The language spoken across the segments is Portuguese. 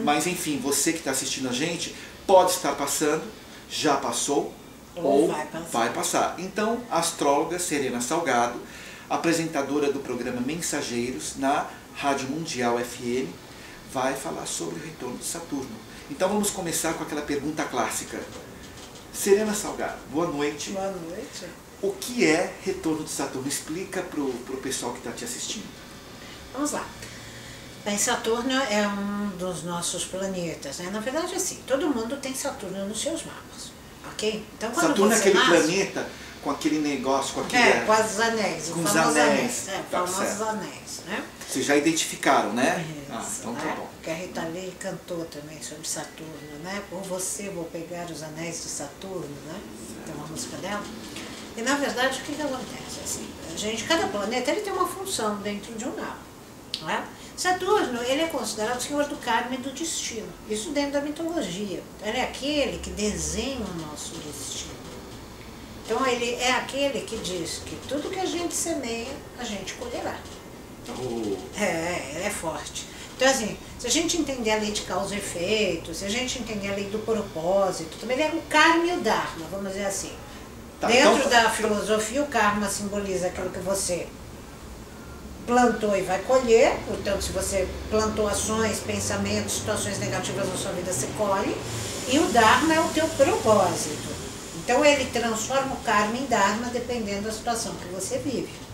Mas enfim, você que está assistindo a gente, pode estar passando, já passou ou vai passar. Então, a astróloga Serena Salgado, apresentadora do programa Mensageiros na Rádio Mundial FM, vai falar sobre o retorno de Saturno. Então vamos começar com aquela pergunta clássica. Serena Salgado, boa noite. Boa noite. O que é retorno de Saturno? Explica para o pessoal que está te assistindo. Vamos lá. Bem, Saturno é um dos nossos planetas, né? Na verdade, assim, todo mundo tem Saturno nos seus mapas, ok? Então, quando Saturno é você aquele nasce, planeta com aquele negócio, com aquele... com os anéis, com os os famosos anéis. Tá famosos certo. anéis, né? Vocês já identificaram, né? Isso, Então tá né? bom. Que a Rita Lee cantou também sobre Saturno, né? Por você vou pegar os anéis de Saturno, né? Tem uma música dela. E na verdade, o que acontece? Assim, cada planeta ele tem uma função dentro de um mapa, não é? Saturno, ele é considerado o senhor do karma e do destino. Isso dentro da mitologia. Ele é aquele que desenha o nosso destino. Então ele é aquele que diz que tudo que a gente semeia, a gente colherá. É forte. Então assim, se a gente entender a lei de causa e efeito, se a gente entender a lei do propósito, também é o karma e o dharma, vamos dizer assim. Tá, Dentro então... da filosofia, o karma simboliza aquilo que você plantou e vai colher. Portanto, se você plantou ações, pensamentos, situações negativas na sua vida, você colhe. E o dharma é o teu propósito. Então ele transforma o karma em dharma dependendo da situação que você vive.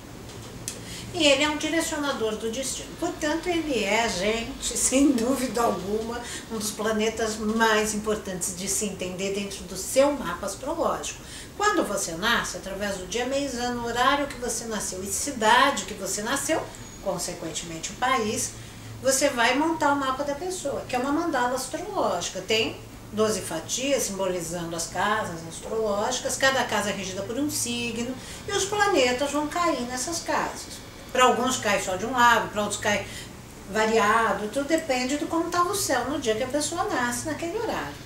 E ele é um direcionador do destino. Portanto, ele é, gente, sem dúvida alguma, um dos planetas mais importantes de se entender dentro do seu mapa astrológico. Quando você nasce, através do dia, mês, ano, horário que você nasceu e cidade que você nasceu, consequentemente o país, você vai montar o mapa da pessoa, que é uma mandala astrológica. Tem 12 fatias simbolizando as casas astrológicas, cada casa é regida por um signo e os planetas vão cair nessas casas. Para alguns cai só de um lado, para outros cai variado, tudo depende de como estava o céu no dia que a pessoa nasce, naquele horário.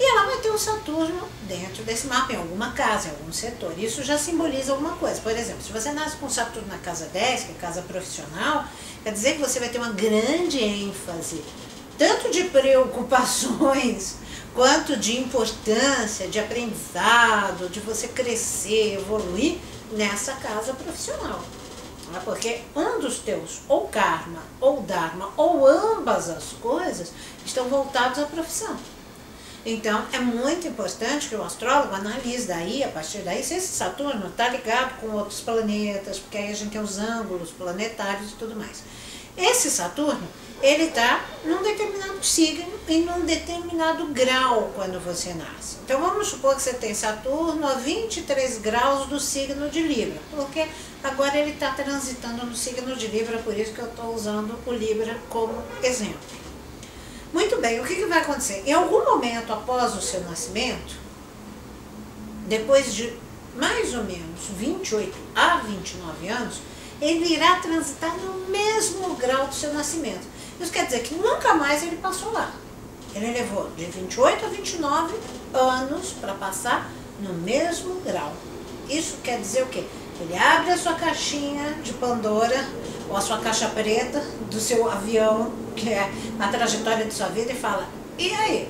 E ela vai ter o Saturno dentro desse mapa, em alguma casa, em algum setor. Isso já simboliza alguma coisa. Por exemplo, se você nasce com Saturno na casa 10, que é a casa profissional, quer dizer que você vai ter uma grande ênfase, tanto de preocupações, quanto de importância, de aprendizado, de você crescer, evoluir nessa casa profissional. Porque um dos teus, ou karma, ou dharma, ou ambas as coisas, estão voltados à profissão. Então, é muito importante que o astrólogo analise daí, a partir daí, se esse Saturno está ligado com outros planetas, porque aí a gente tem os ângulos planetários e tudo mais. Esse Saturno, ele está num determinado signo e num determinado grau quando você nasce. Então vamos supor que você tem Saturno a 23 graus do signo de Libra, porque agora ele está transitando no signo de Libra, por isso que eu estou usando o Libra como exemplo. Muito bem, o que vai acontecer? Em algum momento após o seu nascimento, depois de mais ou menos 28 a 29 anos, ele irá transitar no mesmo grau do seu nascimento. Isso quer dizer que nunca mais ele passou lá. Ele levou de 28 a 29 anos para passar no mesmo grau. Isso quer dizer o quê? Ele abre a sua caixinha de Pandora, ou a sua caixa preta do seu avião, que é a trajetória de sua vida, e fala, e aí?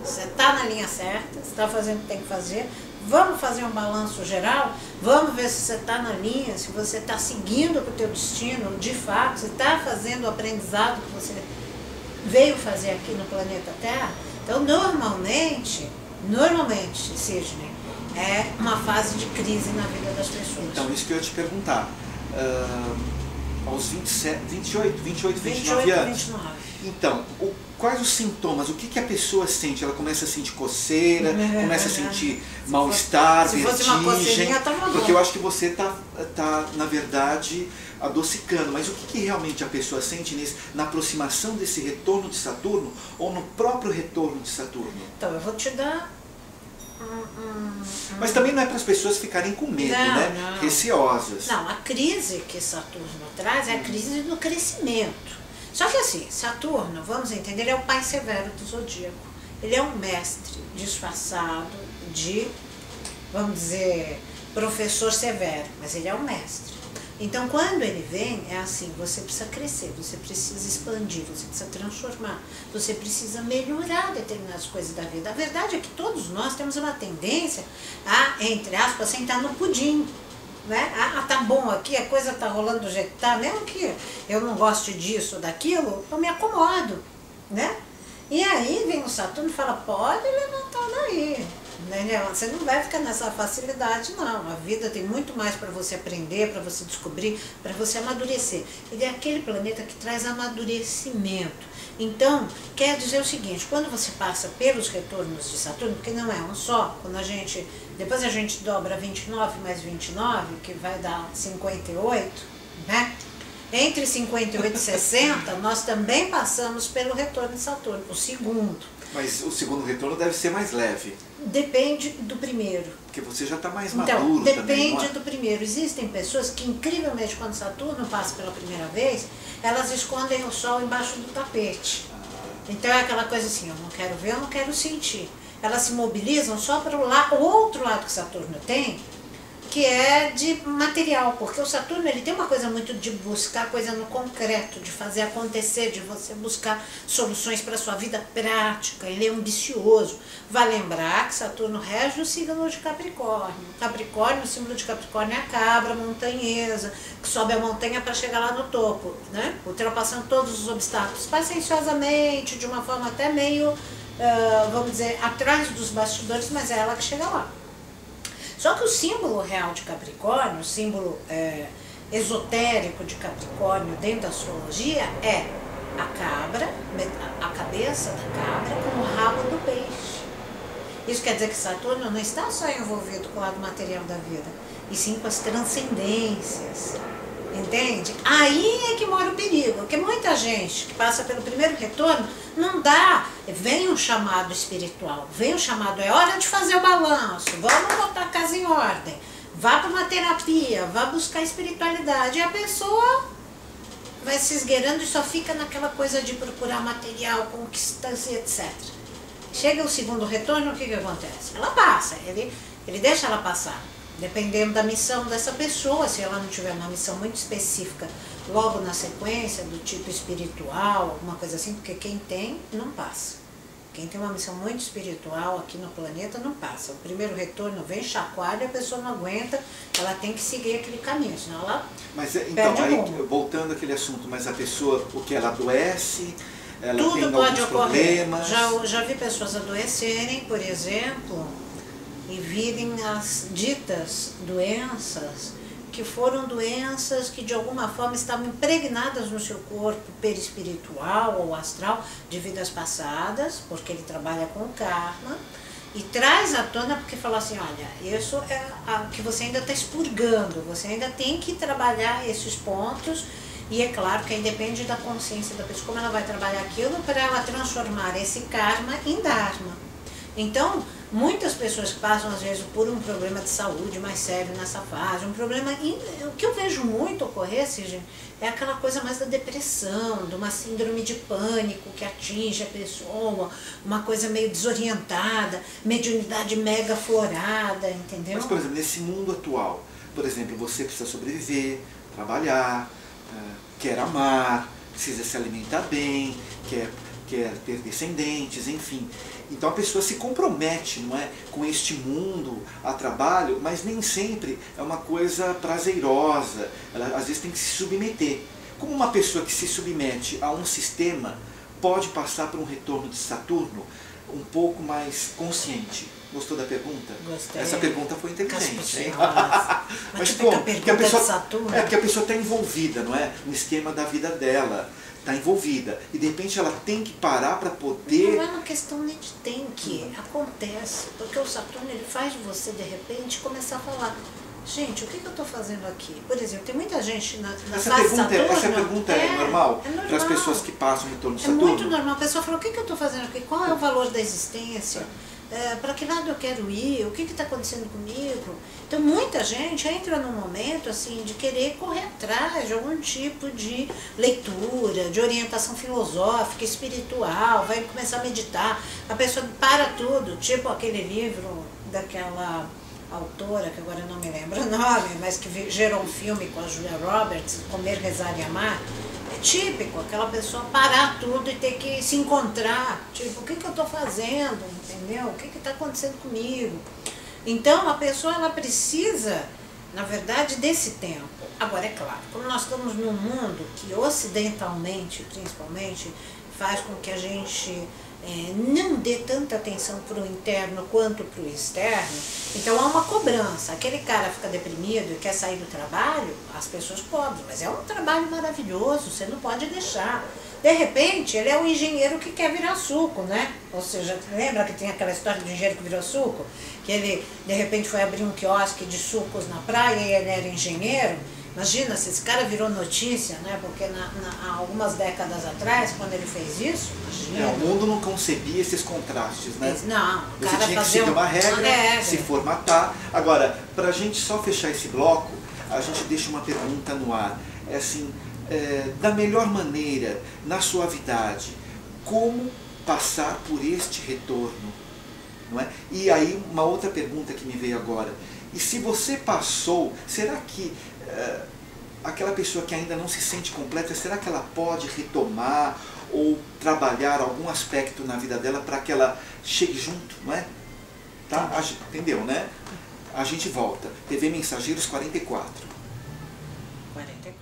Você está na linha certa, você está fazendo o que tem que fazer, vamos fazer um balanço geral, vamos ver se você está na linha, se você está seguindo para o teu destino, de fato, você está fazendo o aprendizado que você veio fazer aqui no planeta Terra. Então, normalmente, Sidney, é uma fase de crise na vida das pessoas. Então, isso que eu ia te perguntar. Aos 28, 29 anos. 29. Então, quais os sintomas? O que a pessoa sente? Ela começa a sentir coceira, começa a sentir mal-estar, vertigem? Porque eu acho que você tá, na verdade, adocicando. Mas o que realmente a pessoa sente na aproximação desse retorno de Saturno ou no próprio retorno de Saturno? Então, eu vou te dar... Mas também não é para as pessoas ficarem com medo, né? Não. Receosas. Não, a crise que Saturno traz é a crise do crescimento. Só que assim, Saturno, vamos entender, ele é o pai severo do zodíaco. Ele é um mestre disfarçado de, vamos dizer, professor severo, mas ele é um mestre. Então, quando ele vem, é assim, você precisa crescer, você precisa expandir, você precisa transformar, você precisa melhorar determinadas coisas da vida. A verdade é que todos nós temos uma tendência a, entre aspas, sentar no pudim. Né? Ah, tá bom aqui, a coisa tá rolando do jeito que tá, mesmo que eu não goste disso, daquilo, eu me acomodo, né? E aí vem o Saturno e fala, pode levantar daí, entendeu? Você não vai ficar nessa facilidade, não. A vida tem muito mais para você aprender, para você descobrir, para você amadurecer. Ele é aquele planeta que traz amadurecimento. Então, quer dizer o seguinte, quando você passa pelos retornos de Saturno, porque não é um só, quando a gente, depois a gente dobra 29 mais 29, que vai dar 58, né? Entre 58 e 60, nós também passamos pelo retorno de Saturno, o segundo. Mas o segundo retorno deve ser mais leve. Depende do primeiro. Porque você já está mais então, maduro depende também, não é? do primeiro. Existem pessoas que, incrivelmente, quando Saturno passa pela primeira vez, elas escondem o Sol embaixo do tapete. Então é aquela coisa assim, eu não quero ver, eu não quero sentir. Elas se mobilizam só para o outro lado que Saturno tem, que é de material, porque o Saturno ele tem uma coisa muito de buscar coisa no concreto, de fazer acontecer, de você buscar soluções para a sua vida prática, ele é ambicioso. Vai lembrar que Saturno rege o signo de Capricórnio. Capricórnio, o símbolo de Capricórnio é a cabra montanhesa, que sobe a montanha para chegar lá no topo, né? Ultrapassando todos os obstáculos, pacienciosamente, de uma forma até meio, vamos dizer, atrás dos bastidores, mas é ela que chega lá. Só que o símbolo real de Capricórnio, o símbolo esotérico de Capricórnio dentro da astrologia é a cabra, a cabeça da cabra com o rabo do peixe. Isso quer dizer que Saturno não está só envolvido com o lado material da vida, e sim com as transcendências. Entende? Aí é que mora o perigo, porque muita gente que passa pelo primeiro retorno não dá, vem um chamado espiritual, vem um chamado, é hora de fazer o balanço, vamos botar a casa em ordem, vá para uma terapia, vá buscar espiritualidade, e a pessoa vai se esgueirando e só fica naquela coisa de procurar material, conquistas e etc. Chega o segundo retorno, o que acontece? Ela passa, ele deixa ela passar. Dependendo da missão dessa pessoa, se ela não tiver uma missão muito específica logo na sequência, do tipo espiritual, alguma coisa assim, porque quem tem, não passa. Quem tem uma missão muito espiritual aqui no planeta, não passa. O primeiro retorno vem, chacoalha, a pessoa não aguenta, ela tem que seguir aquele caminho, senão ela então, aí, voltando àquele assunto, mas a pessoa, o que ela adoece, ela tudo tem pode alguns ocorrer. problemas... Já vi pessoas adoecerem, por exemplo, e virem as ditas doenças, que foram doenças que de alguma forma estavam impregnadas no seu corpo perispiritual ou astral de vidas passadas, porque ele trabalha com o karma, e traz à tona porque fala assim, olha, isso é o que você ainda está expurgando, você ainda tem que trabalhar esses pontos, e é claro que aí depende da consciência da pessoa, como ela vai trabalhar aquilo para ela transformar esse karma em dharma. Então, muitas pessoas que passam, às vezes, por um problema de saúde mais sério nessa fase, um problema... O que eu vejo muito ocorrer, Sidney, é aquela coisa mais da depressão, de uma síndrome de pânico que atinge a pessoa, uma coisa meio desorientada, mediunidade mega florada, entendeu? Mas, por exemplo, nesse mundo atual, por exemplo, você precisa sobreviver, trabalhar, quer amar, precisa se alimentar bem, quer ter descendentes, enfim. Então a pessoa se compromete, não é, com este mundo a trabalho, mas nem sempre é uma coisa prazerosa. Ela às vezes tem que se submeter. Como uma pessoa que se submete a um sistema pode passar por um retorno de Saturno um pouco mais consciente? Gostou da pergunta? Gostei. Essa pergunta foi inteligente, hein? Mas como? Porque a pessoa está envolvida, não é? No esquema da vida dela. Está envolvida. E de repente ela tem que parar para poder... Não é uma questão nem de tem que. Acontece. Porque o Saturno ele faz você, de repente, começar a falar, gente, o que eu estou fazendo aqui? Por exemplo, tem muita gente na fase de Saturno... Essa pergunta é normal? É normal. Para as pessoas que passam em torno de Saturno? É muito normal. A pessoa fala, o que eu estou fazendo aqui? Qual é o valor da existência? Para que lado eu quero ir? O que está acontecendo comigo? Então muita gente entra num momento assim de querer correr atrás de algum tipo de leitura, de orientação filosófica, espiritual, vai começar a meditar, a pessoa para tudo, tipo aquele livro daquela autora, que agora eu não me lembro o nome, mas que gerou um filme com a Julia Roberts, Comer, Rezar e Amar. É típico, aquela pessoa parar tudo e ter que se encontrar. Tipo, o que eu estou fazendo? Entendeu? O que está acontecendo comigo? Então, a pessoa, ela precisa, na verdade, desse tempo. Agora, é claro, como nós estamos num mundo que ocidentalmente, principalmente, faz com que a gente não dê tanta atenção para o interno quanto para o externo, então há uma cobrança. Aquele cara fica deprimido e quer sair do trabalho, as pessoas podem, mas é um trabalho maravilhoso, você não pode deixar. De repente, ele é um engenheiro que quer virar suco, né? Ou seja, lembra que tem aquela história do engenheiro que virou suco? Que ele, de repente, foi abrir um quiosque de sucos na praia e ele era engenheiro. Imagina se esse cara virou notícia, né? Porque há algumas décadas atrás, quando ele fez isso, imagina. O mundo não concebia esses contrastes, né? Não, o você cara tinha que seguir uma regra, se formatar. Agora, para a gente só fechar esse bloco, a gente deixa uma pergunta no ar. É assim, da melhor maneira, na suavidade, como passar por este retorno? Não é? E aí, uma outra pergunta que me veio agora. E se você passou, será que aquela pessoa que ainda não se sente completa, será que ela pode retomar ou trabalhar algum aspecto na vida dela para que ela chegue junto, não é? Tá? Entendeu, né? A gente volta. TV Mensageiros 44. 44.